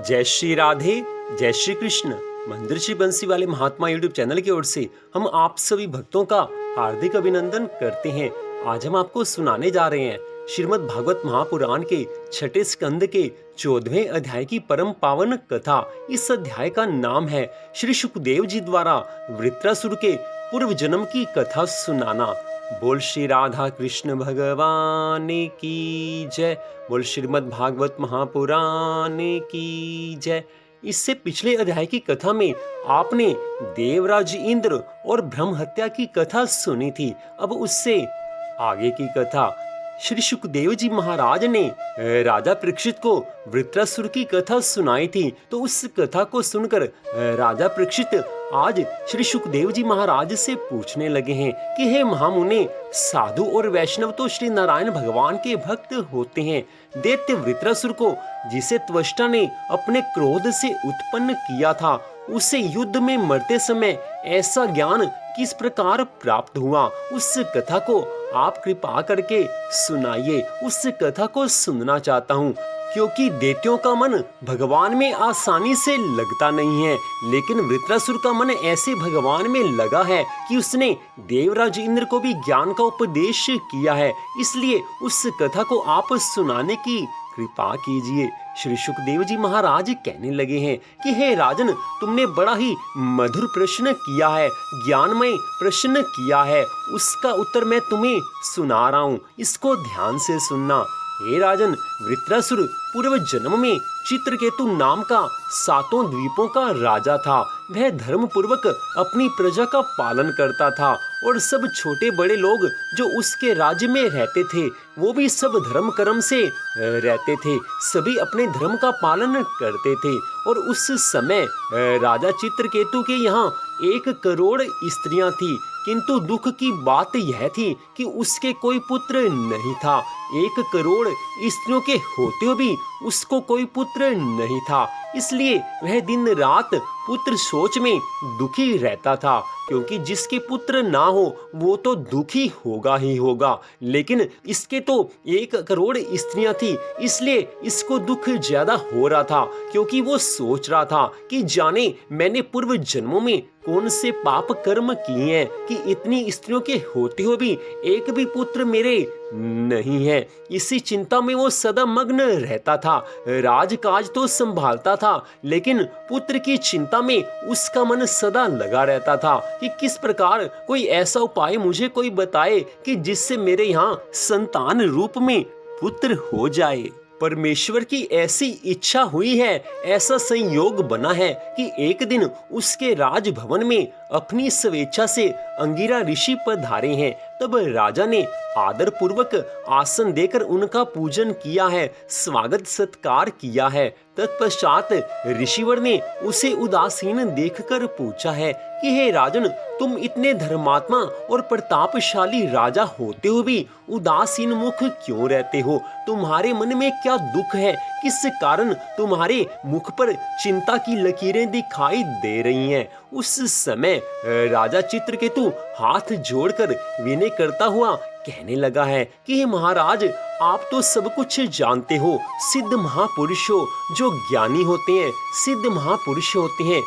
जय श्री राधे, जय श्री कृष्ण। मंदिर श्री बंसी वाले महात्मा यूट्यूब चैनल की ओर से हम आप सभी भक्तों का हार्दिक अभिनंदन करते हैं। आज हम आपको सुनाने जा रहे हैं श्रीमद् भागवत महापुराण के छठे स्कंद के 14वें अध्याय की परम पावन कथा। इस अध्याय का नाम है श्री सुखदेव जी द्वारा वृत्रासुर के पूर्व जन्म की कथा सुनाना। बोल श्री राधा कृष्ण भगवान की जय। बोल श्रीमद् भागवत महापुराण की जय। इससे पिछले अध्याय की कथा में आपने देवराज इंद्र और ब्रह्म हत्या की कथा सुनी थी। अब उससे आगे की कथा श्री सुखदेव जी महाराज ने राजा परीक्षित को वृत्रासुर की कथा सुनाई थी। तो उस कथा को सुनकर राजा परीक्षित आज श्री सुखदेव जी महाराज से पूछने लगे हैं कि हे महामुने, साधु और वैष्णव तो श्री नारायण भगवान के भक्त होते हैं। दैत्य वृत्रासुर को जिसे त्वष्टा ने अपने क्रोध से उत्पन्न किया था, उसे युद्ध में मरते समय ऐसा ज्ञान किस प्रकार प्राप्त हुआ, उस कथा को आप कृपा करके सुनाइए। उस कथा को सुनना चाहता हूँ, क्योंकि दैत्यों का मन भगवान में आसानी से लगता नहीं है, लेकिन वृत्रासुर का मन ऐसे भगवान में लगा है कि उसने देवराज इंद्र को भी ज्ञान का उपदेश किया है। इसलिए उस कथा को आप सुनाने की कृपा कीजिए। श्री सुखदेव जी महाराज कहने लगे हैं कि हे राजन, तुमने बड़ा ही मधुर प्रश्न किया है, ज्ञानमय प्रश्न किया है। उसका उत्तर मैं तुम्हें सुना रहा हूँ, इसको ध्यान से सुनना। हे राजन, वृत्रासुर पूर्व जन्म में चित्रकेतु नाम का 7 द्वीपों का राजा था। वह धर्म पूर्वक अपनी प्रजा का पालन करता था और सब छोटे बड़े लोग जो उसके राज्य में रहते थे, वो भी सब धर्म कर्म से रहते थे। सभी अपने धर्म का पालन करते थे। और उस समय राजा चित्रकेतु के यहाँ 1 करोड़ स्त्रियां थी, किंतु दुख की बात यह थी कि उसके कोई पुत्र नहीं था। 1 करोड़ स्त्रियों के होते हुए भी उसको कोई पुत्र नहीं था। इसलिए वह दिन रात पुत्र सोच में दुखी रहता था, क्योंकि जिसके पुत्र ना हो वो तो दुखी होगा ही होगा। लेकिन इसके तो 1 करोड़ स्त्रियां थी, इसलिए इसको दुख ज्यादा हो रहा था, क्योंकि वो सोच रहा था कि जाने मैंने पूर्व जन्मों में कौन से पाप कर्म किए हैं कि इतनी स्त्रियों के होते हुए भी एक भी पुत्र मेरे नहीं है। इसी चिंता में वो सदा मग्न रहता था। राजकाज तो संभालता था, लेकिन पुत्र की चिंता में उसका मन सदा लगा रहता था कि किस प्रकार कोई ऐसा उपाय मुझे कोई बताए कि जिससे मेरे यहाँ संतान रूप में पुत्र हो जाए। परमेश्वर की ऐसी इच्छा हुई है, ऐसा संयोग बना है कि एक दिन उसके राजभवन में अपनी स्वेच्छा से अंगिरा ऋषि पधारे हैं। तब राजा ने आदर पूर्वक आसन देकर उनका पूजन किया है, स्वागत सत्कार किया है। तत्पश्चात ऋषिवर ने उसे उदासीन देखकर पूछा है कि हे राजन, तुम इतने धर्मात्मा और प्रतापशाली राजा होते हुए भी उदासीन मुख क्यों रहते हो? तुम्हारे मन में क्या दुख है? किस कारण तुम्हारे मुख पर चिंता की लकीरें दिखाई दे रही हैं? उस समय राजा चित्रकेतु हाथ जोड़कर विनय करता हुआ कहने लगा है कि हे महाराज, आप तो सब कुछ जानते हो। सिद्ध महापुरुष हो, जो ज्ञानी होते हैं, सिद्ध महापुरुष होते हैं,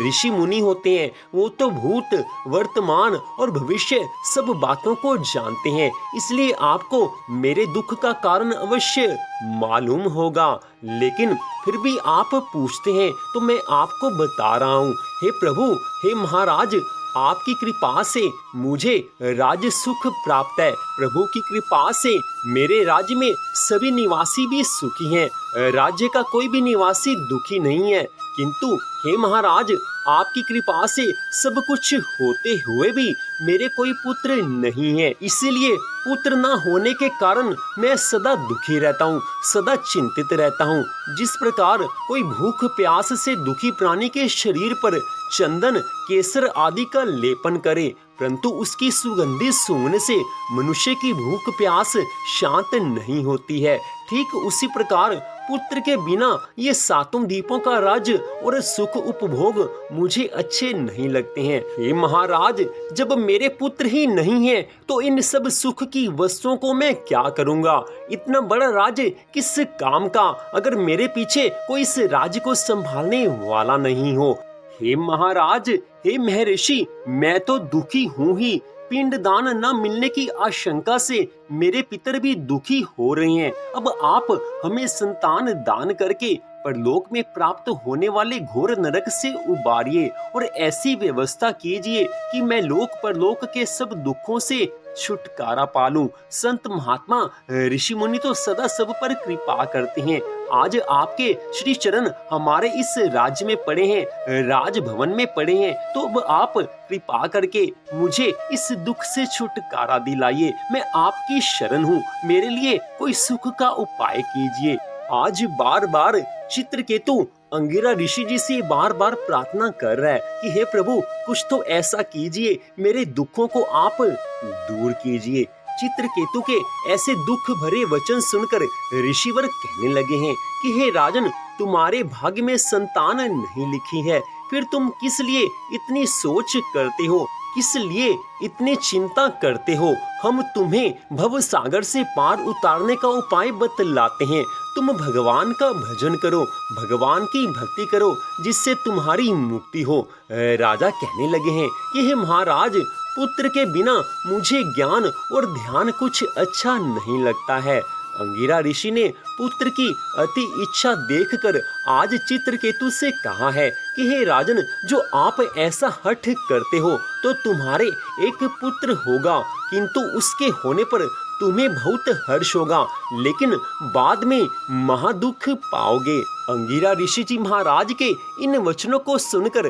ऋषि मुनि होते हैं, वो तो भूत वर्तमान और भविष्य सब बातों को जानते हैं। इसलिए आपको मेरे दुख का कारण अवश्य मालूम होगा, लेकिन फिर भी आप पूछते हैं तो मैं आपको बता रहा हूँ। हे प्रभु, हे महाराज, आपकी कृपा से मुझे राज्य सुख प्राप्त है। प्रभु की कृपा से मेरे राज्य में सभी निवासी भी सुखी हैं। राज्य का कोई भी निवासी दुखी नहीं है। किंतु हे महाराज, आपकी कृपा से सब कुछ होते हुए भी मेरे कोई पुत्र नहीं है। इसीलिए पुत्र ना होने के कारण मैं सदा दुखी रहता हूँ, सदा चिंतित रहता हूँ। जिस प्रकार कोई भूख प्यास से दुखी प्राणी के शरीर पर चंदन केसर आदि का लेपन करे, परंतु उसकी सुगंधित सूंघने से मनुष्य की भूख प्यास शांत नहीं होती है, ठीक उसी प्रकार पुत्र के बिना ये 7 द्वीपों का राज्य और सुख उपभोग मुझे अच्छे नहीं लगते हैं। हे महाराज, जब मेरे पुत्र ही नहीं है तो इन सब सुख की वस्तुओं को मैं क्या करूंगा? इतना बड़ा राज्य किस काम का, अगर मेरे पीछे कोई इस राज्य को संभालने वाला नहीं हो। हे महाराज, हे महर्षि, मैं तो दुखी हूँ ही। पिंडदान न मिलने की आशंका से मेरे पितर भी दुखी हो रहे हैं। अब आप हमें संतान दान करके परलोक में प्राप्त होने वाले घोर नरक से उबारिए और ऐसी व्यवस्था कीजिए कि मैं लोक परलोक के सब दुखों से छुटकारा पालूं। संत महात्मा ऋषि मुनि तो सदा सब पर कृपा करते हैं। आज आपके श्री चरण हमारे इस राज्य में पड़े हैं, राजभवन में पड़े हैं, तो अब आप कृपा करके मुझे इस दुख से छुटकारा दिलाइए। मैं आपकी शरण हूँ, मेरे लिए कोई सुख का उपाय कीजिए। आज बार बार चित्रकेतु अंगिरा ऋषि जी से बार बार प्रार्थना कर रहा है कि हे प्रभु, कुछ तो ऐसा कीजिए, मेरे दुखों को आप दूर कीजिए। चित्रकेतु के ऐसे दुख भरे वचन सुनकर ऋषिवर कहने लगे हैं कि हे राजन, तुम्हारे भाग्य में संतान नहीं लिखी है, फिर तुम किस लिए इतनी सोच करते हो, किस लिए इतनी चिंता करते हो? हम तुम्हें भव सागर से पार उतारने का उपाय बतलाते हैं। तुम भगवान का भजन करो, भगवान की भक्ति करो, जिससे तुम्हारी मुक्ति हो। राजा कहने लगे हैं कि हे महाराज, पुत्र के बिना मुझे ज्ञान और ध्यान कुछ अच्छा नहीं लगता है। अंगिरा ऋषि ने पुत्र की अति इच्छा देखकर आज चित्रकेतु से कहा है कि हे राजन, जो आप ऐसा हठ करते हो तो तुम्हारे एक पुत्र होगा, किंतु उसके होने पर तुम्हें बहुत हर्ष होगा, लेकिन बाद में महादुख पाओगे। अंगिरा ऋषि जी महाराज के इन वचनों को सुनकर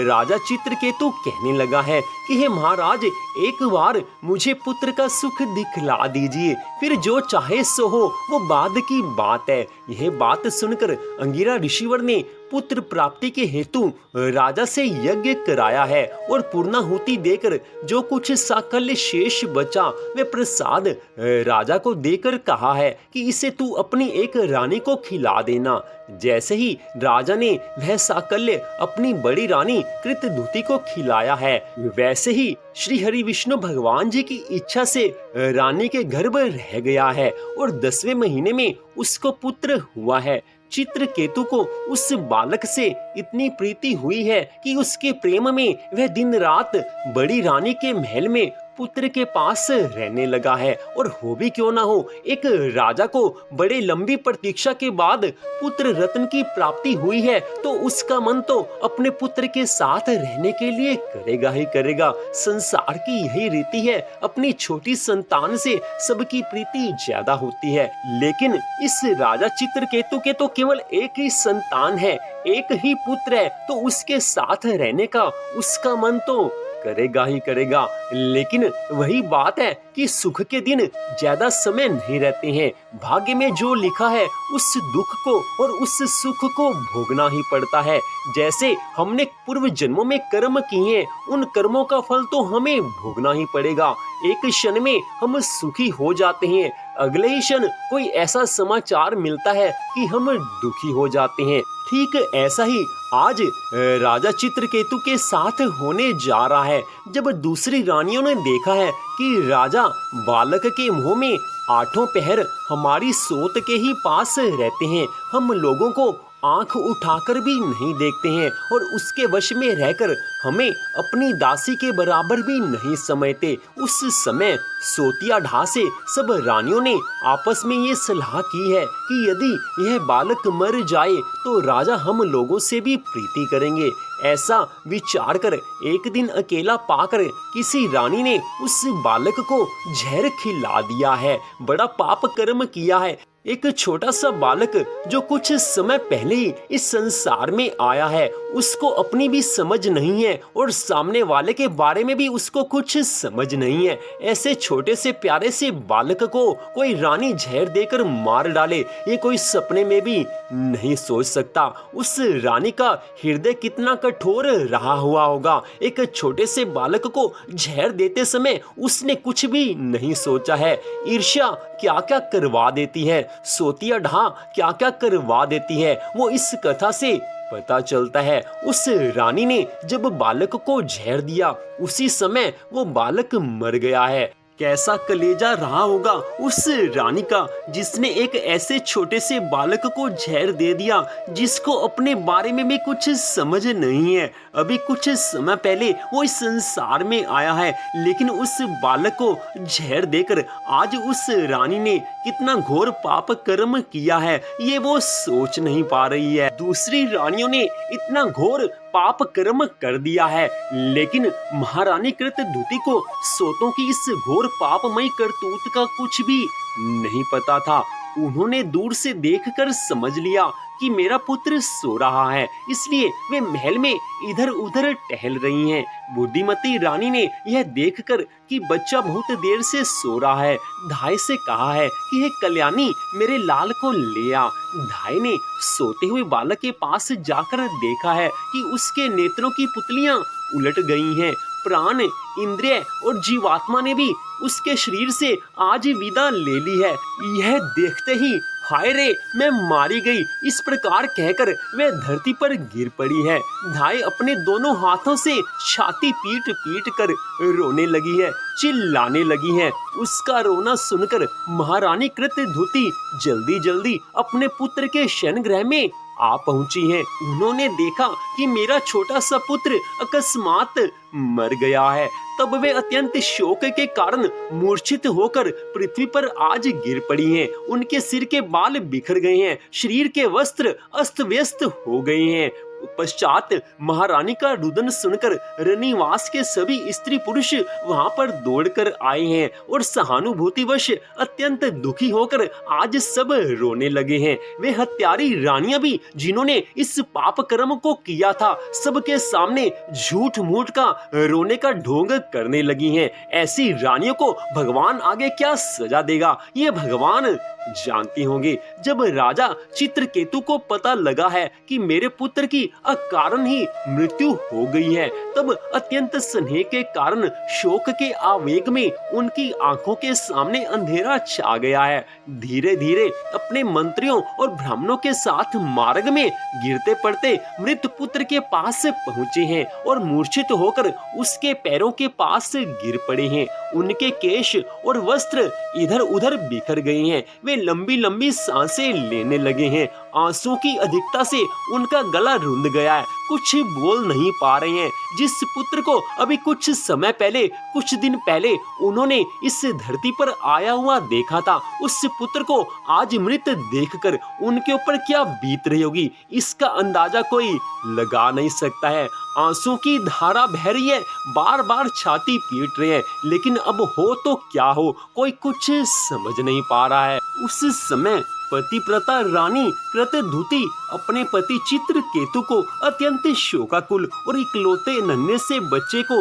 राजा चित्रकेतु कहने लगा है कि हे महाराज, एक बार मुझे पुत्र का सुख दिखला दीजिए, फिर जो चाहे सो हो, वो बाद की बात है। यह बात सुनकर अंगिरा ऋषिवर ने पुत्र प्राप्ति के हेतु राजा से यज्ञ कराया है और पूर्णाहुति देकर जो कुछ साकल्य शेष बचा वे प्रसाद राजा को देकर कहा है कि इसे तू अपनी एक रानी को खिला देना। जैसे ही राजा ने वह साकल्य अपनी बड़ी रानी कृतधुति को खिलाया है, वैसे ही श्री हरि विष्णु भगवान जी की इच्छा से रानी के गर्भ रह गया है और 10वें महीने में उसको पुत्र हुआ है। चित्रकेतु को उस बालक से इतनी प्रीति हुई है कि उसके प्रेम में वह दिन रात बड़ी रानी के महल में पुत्र के पास रहने लगा है। और हो भी क्यों ना हो, एक राजा को बड़े लंबी प्रतीक्षा के बाद पुत्र रत्न की प्राप्ति हुई है, तो उसका मन तो अपने पुत्र के साथ रहने के लिए करेगा ही करेगा। संसार की यही रीति है, अपनी छोटी संतान से सबकी प्रीति ज्यादा होती है। लेकिन इस राजा चित्रकेतु के तो केवल एक ही संतान है, एक ही पुत्र है, तो उसके साथ रहने का उसका मन तो करेगा ही करेगा। लेकिन वही बात है कि सुख के दिन ज्यादा समय नहीं रहते हैं। भाग्य में जो लिखा है उस दुख को और उस सुख को भोगना ही पड़ता है। जैसे हमने पूर्व जन्मों में कर्म किए, उन कर्मों का फल तो हमें भोगना ही पड़ेगा। एक क्षण में हम सुखी हो जाते हैं, अगले ही क्षण कोई ऐसा समाचार मिलता है कि हम दुखी हो जाते हैं। ठीक ऐसा ही आज राजा चित्रकेतु के साथ होने जा रहा है। जब दूसरी रानियों ने देखा है कि राजा बालक के मुंह में 8 पहर हमारी सोत के ही पास रहते हैं, हम लोगों को आंख उठाकर भी नहीं देखते हैं और उसके वश में रहकर हमें अपनी दासी के बराबर भी नहीं समझते, उस समय सोतिया ढा से सब रानियों ने आपस में ये सलाह की है कि यदि यह बालक मर जाए तो राजा हम लोगों से भी प्रीति करेंगे। ऐसा विचार कर एक दिन अकेला पाकर किसी रानी ने उस बालक को जहर खिला दिया है। बड़ा पाप कर्म किया है। एक छोटा सा बालक जो कुछ समय पहले ही इस संसार में आया है, उसको अपनी भी समझ नहीं है और सामने वाले के बारे में भी उसको कुछ समझ नहीं है। ऐसे छोटे से प्यारे से बालक को कोई रानी जहर देकर मार डाले, ये कोई सपने में भी नहीं सोच सकता। उस रानी का हृदय कितना कठोर रहा हुआ होगा। एक छोटे से बालक को जहर देते समय उसने कुछ भी नहीं सोचा है। ईर्ष्या क्या क्या करवा देती है, सोतिया ढा क्या क्या करवा देती है, वो इस कथा से पता चलता है। उस रानी ने जब बालक को जहर दिया, उसी समय वो बालक मर गया है। कैसा कलेजा रहा होगा उस रानी का जिसने एक ऐसे छोटे से बालक को जहर दे दिया जिसको अपने बारे में भी कुछ समझ नहीं है। अभी कुछ समय पहले वो इस संसार में आया है, लेकिन उस बालक को जहर देकर आज उस रानी ने कितना घोर पाप कर्म किया है ये वो सोच नहीं पा रही है। दूसरी रानियों ने इतना घोर पाप कर्म कर दिया है, लेकिन महारानी कृतधुति को सोतों की इस घोर पापमयी करतूत का कुछ भी नहीं पता था। उन्होंने दूर से देखकर समझ लिया कि मेरा पुत्र सो रहा है, इसलिए वे महल में इधर उधर टहल रही हैं। बुद्धिमती रानी ने यह देखकर कि बच्चा बहुत देर से सो रहा है, धाय से कहा है कि हे कल्याणी मेरे लाल को ले आ। धाय ने सोते हुए बालक के पास जाकर देखा है कि उसके नेत्रों की पुतलियां उलट गई हैं। प्राण, इंद्रिय और जीवात्मा ने भी उसके शरीर से आज विदा ले ली है। यह देखते ही हाय रे मैं मारी गई, इस प्रकार कहकर वह धरती पर गिर पड़ी है। धाय अपने दोनों हाथों से छाती पीट पीट कर रोने लगी है, चिल्लाने लगी है। उसका रोना सुनकर महारानी कृतधुति जल्दी जल्दी अपने पुत्र के शयन गृह में आ पहुंची हैं। उन्होंने देखा कि मेरा छोटा सा पुत्र अकस्मात मर गया है। तब वे अत्यंत शोक के कारण मूर्छित होकर पृथ्वी पर आज गिर पड़ी हैं। उनके सिर के बाल बिखर गए हैं, शरीर के वस्त्र अस्त व्यस्त हो गए हैं। पश्चात महारानी का रुदन सुनकर रनिवास के सभी स्त्री पुरुष वहां पर दौड़कर आए हैं और सहानुभूतिवश अत्यंत दुखी होकर आज सब रोने लगे हैं। वे हत्यारी रानियां भी जिन्होंने इस पाप कर्म को किया था सबके सामने झूठ मूठ का रोने का ढोंग करने लगी हैं। ऐसी रानियों को भगवान आगे क्या सजा देगा ये भगवान जानते होंगे। जब राजा चित्रकेतु को पता लगा है कि मेरे पुत्र की अकारण ही मृत्यु हो गई है, तब अत्यंत स्नेह के कारण शोक के आवेग में उनकी आंखों के सामने अंधेरा छा गया है। धीरे धीरे अपने मंत्रियों और ब्राह्मणों के साथ मार्ग में गिरते पड़ते मृत पुत्र के पास पहुंचे हैं और मूर्छित होकर उसके पैरों के पास गिर पड़े हैं। उनके केश और वस्त्र इधर उधर बिखर गए हैं। वे लंबी लंबी सांसें लेने लगे हैं। आंसू की अधिकता से उनका गला रुंध गया है, कुछ बोल नहीं पा रहे हैं। जिस पुत्र को अभी कुछ समय पहले, कुछ दिन पहले उन्होंने इस धरती पर आया हुआ देखा था, उस पुत्र को आज मृत देखकर उनके ऊपर क्या बीत रही होगी इसका अंदाजा कोई लगा नहीं सकता है। आंसू की धारा बह रही है, बार बार छाती पीट रहे हैं, लेकिन अब हो तो क्या हो कोई कुछ समझ नहीं पा रहा है। उस समय पतिव्रता रानी कृतधुति अपने पति चित्रकेतु को अत्यंत शोकाकुल और इकलौते नन्हे से बच्चे को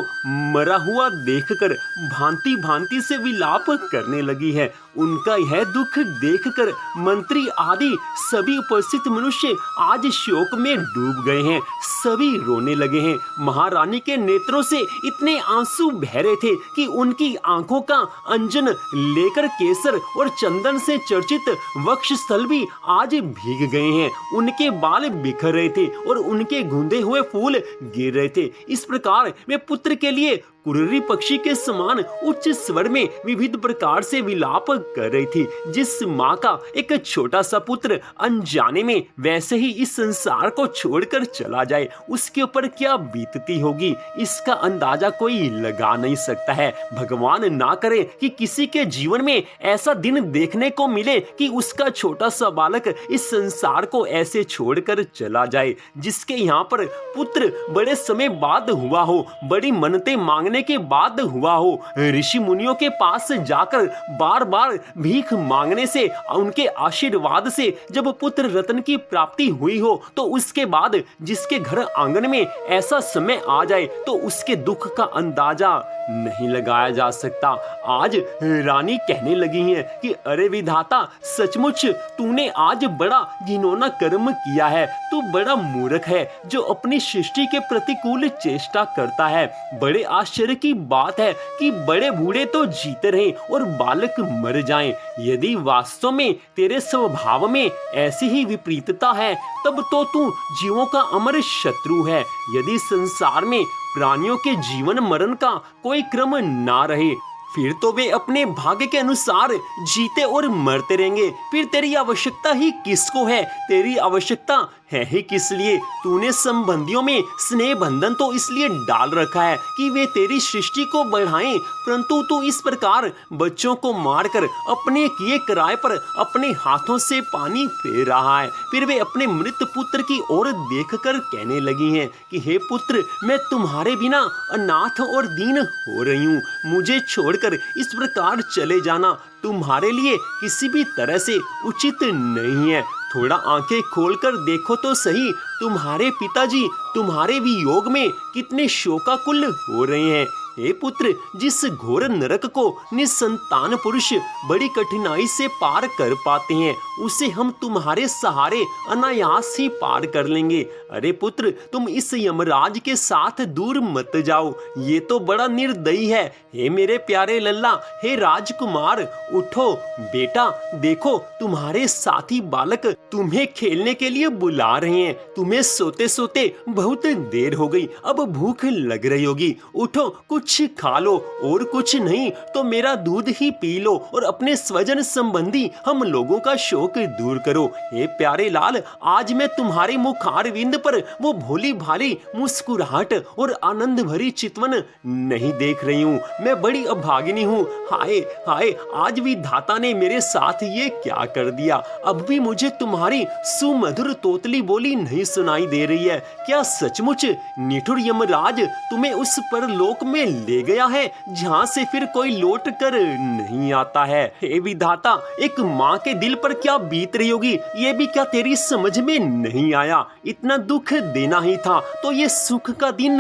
मरा हुआ देखकर भांति भांति से विलाप करने लगी है। उनका यह दुख देखकर मंत्री आदि सभी उपस्थित मनुष्य आज शोक में डूब गए हैं, सभी रोने लगे हैं। महारानी के नेत्रों से इतने आंसू बह रहे थे कि उनकी आंखों का अंजन लेकर केसर और चंदन से चर्चित वक्ष स्थल भी आज भीग गए हैं। उनके बाल बिखर रहे थे और उनके गूंदे हुए फूल गिर रहे थे। इस प्रकार वे पुत्र के लिए कुर्री पक्षी के समान उच्च स्वर में विविध प्रकार से विलाप कर रही थी। जिस माँ का एक छोटा सा पुत्र अनजाने में वैसे ही इस संसार को छोड़कर चला जाए, उसके ऊपर क्या बीतती होगी इसका अंदाजा कोई लगा नहीं सकता है। भगवान ना करे कि किसी के जीवन में ऐसा दिन देखने को मिले कि उसका छोटा सा बालक इस संसार को ऐसे छोड़कर चला जाए। जिसके यहाँ पर पुत्र बड़े समय बाद हुआ हो, बड़ी मन्नतें मांगने के बाद हुआ हो, ऋषि मुनियों के पास जाकर बार बार भीख मांगने से, उनके आशीर्वाद से जब पुत्र रत्न की प्राप्ति हुई हो, तो उसके बाद जिसके घर आंगन में ऐसा समय आ जाए तो उसके दुख का अंदाजा नहीं लगाया जा सकता। आज रानी कहने लगी हैं कि अरे विधाता, सचमुच तूने आज बड़ा घिनौना कर्म किया है। तू बड़ा मूर्ख है जो अपनी सृष्टि के प्रतिकूल चेष्टा करता है। बड़े आश्चर्य की बात है कि बड़े बूढ़े तो जीते रहें और बालक मर जाएं। यदि वास्तव में तेरे स्वभाव में ऐसी ही विपरीतता है, तब तो तू जीवों का अमर शत्रु है। यदि संसार में प्राणियों के जीवन मरण का कोई क्रम ना रहे, फिर तो वे अपने भाग्य के अनुसार जीते और मरते रहेंगे। फिर तेरी आवश्यकता ही किसको है? तेरी आवश्यकता है ही किस लिए? तूने संबंधियों में स्नेह बंधन तो इसलिए डाल रखा है कि वे तेरी सृष्टि को बढ़ाएं, परंतु तू इस प्रकार बच्चों को मारकर अपने किए किराए पर अपने हाथों से पानी फेर रहा है। फिर वे अपने मृत पुत्र की ओर देखकर कहने लगी हैं कि हे पुत्र, मैं तुम्हारे बिना अनाथ और दीन हो रही हूँ। मुझे छोड़कर इस प्रकार चले जाना तुम्हारे लिए किसी भी तरह से उचित नहीं है। थोड़ा आंखें खोलकर देखो तो सही, तुम्हारे पिताजी तुम्हारे वियोग में कितने शोकाकुल हो रहे हैं। हे पुत्र, जिस घोर नरक को निसंतान पुरुष बड़ी कठिनाई से पार कर पाते हैं, उसे हम तुम्हारे सहारे अनायास ही पार कर लेंगे। अरे पुत्र, तुम इस यमराज के साथ दूर मत जाओ, ये तो बड़ा निर्दयी है। हे मेरे प्यारे लल्ला, हे राजकुमार, उठो बेटा, देखो तुम्हारे साथी बालक तुम्हें खेलने के लिए बुला रहे हैं। तुम्हें सोते सोते बहुत देर हो गई, अब भूख लग रही होगी। उठो, कुछ खा लो, और कुछ नहीं तो मेरा दूध ही पी लो और अपने स्वजन संबंधी हम लोगों का शोक दूर करो। हे प्यारे लाल, आज मैं तुम्हारे मुखारविंद पर वो भोली भाली मुस्कुराहट और आनंद भरी चितवन नहीं देख रही हूँ। मैं बड़ी अभागिनी हूँ। हाय हाय, आज विधाता ने मेरे साथ ये क्या कर दिया। अब भी मुझे तुम्हारी सुमधुर तोतली बोली नहीं सुनाई दे रही है। क्या सचमुच निठुर यमराज तुम्हें उस परलोक में ले गया है जहां से फिर कोई लौट कर नहीं आता है? हे विधाता, एक माँ के दिल पर क्या बीत रही होगी, ये भी क्या तेरी समझ में नहीं आया? इतना दुख देना ही था तो ये सुख का दिन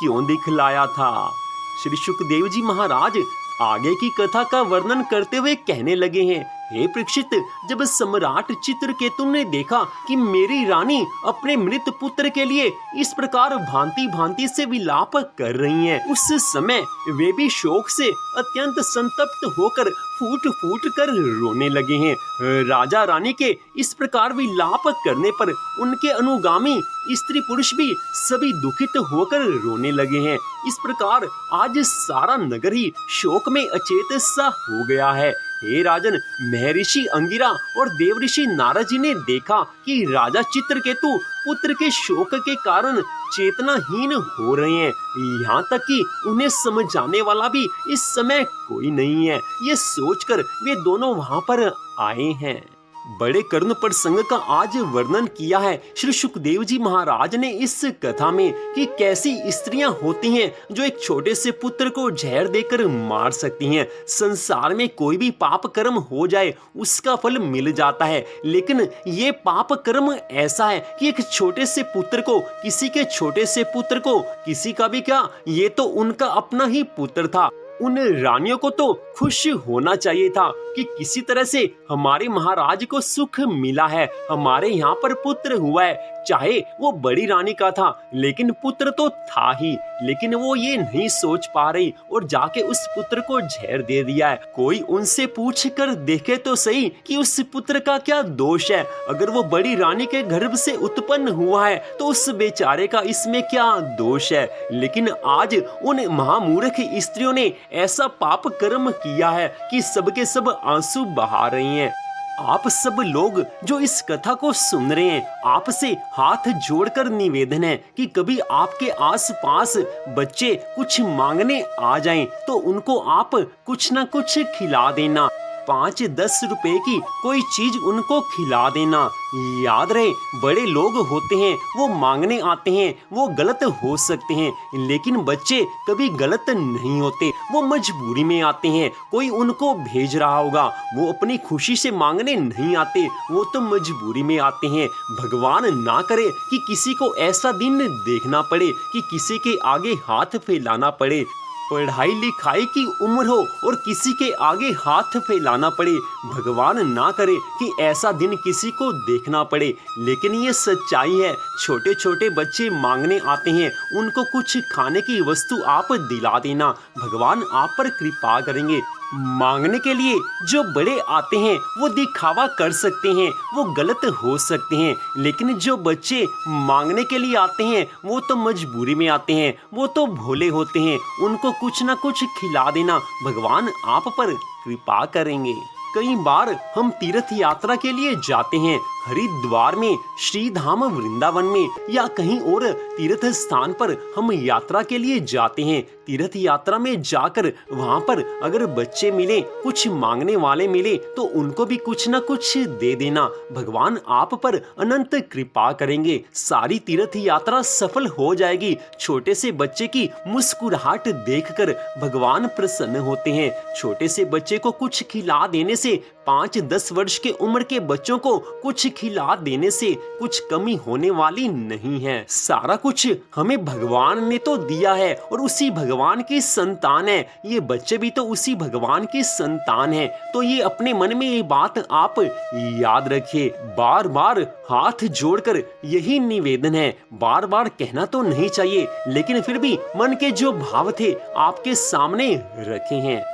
क्यों दिखलाया था? श्री सुखदेव जी महाराज आगे की कथा का वर्णन करते हुए कहने लगे हैं, हे परीक्षित, जब सम्राट चित्रकेतु ने देखा कि मेरी रानी अपने मृत पुत्र के लिए इस प्रकार भांति भांति से विलाप कर रही हैं, उस समय वे भी शोक से अत्यंत संतप्त होकर फूट फूट कर रोने लगे हैं। राजा रानी के इस प्रकार विलाप करने पर उनके अनुगामी स्त्री पुरुष भी सभी दुखित होकर रोने लगे हैं। इस प्रकार आज सारा नगर ही शोक में अचेत सा हो गया है। हे राजन, महर्षि अंगिरा और देवऋषि नारद जी ने देखा कि राजा चित्रकेतु पुत्र के शोक के कारण चेतनाहीन हो रहे हैं। यहाँ तक कि उन्हें समझाने वाला भी इस समय कोई नहीं है। ये सोचकर वे दोनों वहां पर आए हैं। बड़े करुण प्रसंग का आज वर्णन किया है श्री सुखदेव जी महाराज ने इस कथा में कि कैसी स्त्रियां होती हैं जो एक छोटे से पुत्र को जहर देकर मार सकती हैं। संसार में कोई भी पाप कर्म हो जाए उसका फल मिल जाता है, लेकिन ये पाप कर्म ऐसा है कि एक छोटे से पुत्र को, किसी के छोटे से पुत्र को, किसी का भी क्या, ये तो उनका अपना ही पुत्र था। उन रानियों को तो खुश होना चाहिए था कि किसी तरह से हमारे महाराज को सुख मिला है, हमारे यहाँ पर पुत्र हुआ है। चाहे वो बड़ी रानी का था, लेकिन पुत्र तो था ही। लेकिन वो ये नहीं सोच पा रही और जाके उस पुत्र को जहर दे दिया है। कोई उनसे पूछ कर देखे तो सही कि उस पुत्र का क्या दोष है। अगर वो बड़ी रानी के गर्भ से उत्पन्न हुआ है तो उस बेचारे का इसमें क्या दोष है। लेकिन आज उन महामूर्ख स्त्रियों ने ऐसा पाप कर्म किया है कि सबके सब आंसू बहा रही हैं। आप सब लोग जो इस कथा को सुन रहे हैं, आपसे हाथ जोड़कर निवेदन है कि कभी आपके आसपास बच्चे कुछ मांगने आ जाएं तो उनको आप कुछ ना कुछ खिला देना। 5-10 रुपए की कोई चीज उनको खिला देना। याद रहे, बड़े लोग होते हैं, वो मांगने आते हैं, वो गलत हो सकते हैं, लेकिन बच्चे कभी गलत नहीं होते। वो मजबूरी में आते हैं, कोई उनको भेज रहा होगा, वो अपनी खुशी से मांगने नहीं आते, वो तो मजबूरी में आते हैं। भगवान ना करे कि किसी को ऐसा दिन देखना पड़े कि किसी के आगे हाथ फैलाना पड़े। पढ़ाई लिखाई की उम्र हो और किसी के आगे हाथ फैलाना पड़े। भगवान ना करे कि ऐसा दिन किसी को देखना पड़े, लेकिन ये सच्चाई है। छोटे छोटे बच्चे मांगने आते हैं, उनको कुछ खाने की वस्तु आप दिला देना, भगवान आप पर कृपा करेंगे। मांगने के लिए जो बड़े आते हैं वो दिखावा कर सकते हैं, वो गलत हो सकते हैं, लेकिन जो बच्चे मांगने के लिए आते हैं वो तो मजबूरी में आते हैं, वो तो भोले होते हैं, उनको कुछ ना कुछ खिला देना, भगवान आप पर कृपा करेंगे। कई बार हम तीर्थ यात्रा के लिए जाते हैं, हरिद्वार में, श्री धाम वृंदावन में या कहीं और तीर्थ स्थान पर हम यात्रा के लिए जाते हैं। तीर्थ यात्रा में जाकर वहां पर अगर बच्चे मिले, कुछ मांगने वाले मिले, तो उनको भी कुछ ना कुछ दे देना, भगवान आप पर अनंत कृपा करेंगे, सारी तीर्थ यात्रा सफल हो जाएगी। छोटे से बच्चे की मुस्कुराहट देखकर भगवान प्रसन्न होते हैं। छोटे से बच्चे को कुछ खिला देने से, 5-10 वर्ष के उम्र के बच्चों को कुछ खिला देने से कुछ कमी होने वाली नहीं है। सारा कुछ हमें भगवान ने तो दिया है और उसी भगवान की संतान है, ये बच्चे भी तो उसी भगवान की संतान है। तो ये अपने मन में ये बात आप याद रखिए। बार बार हाथ जोड़कर यही निवेदन है, बार बार कहना तो नहीं चाहिए, लेकिन फिर भी मन के जो भाव थे आपके सामने रखे हैं।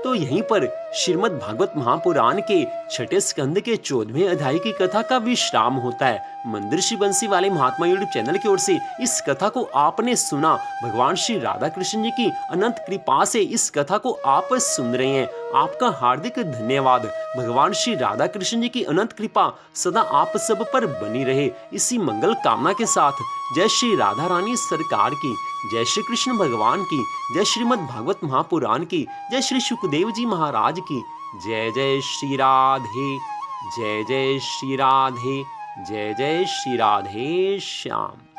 तो यहीं पर श्रीमद् भागवत महापुराण के छठे स्कंद के 14वें अध्याय की कथा का विश्राम होता है। मंदिर श्री बंसी वाले महात्मा यूट्यूब चैनल की ओर से इस कथा को आपने सुना। भगवान श्री राधा कृष्ण जी की अनंत कृपा से इस कथा को आप सुन रहे हैं, आपका हार्दिक धन्यवाद। भगवान श्री राधा कृष्ण जी की अनंत कृपा सदा आप सब पर बनी रहे, इसी मंगल कामना के साथ जय श्री राधा रानी सरकार की, जय श्री कृष्ण भगवान की, जय श्रीमद् भागवत महापुराण की, जय श्री सुखदेव जी महाराज की, जय जय श्री राधे, जय जय श्री राधे, जय जय श्री राधे श्याम।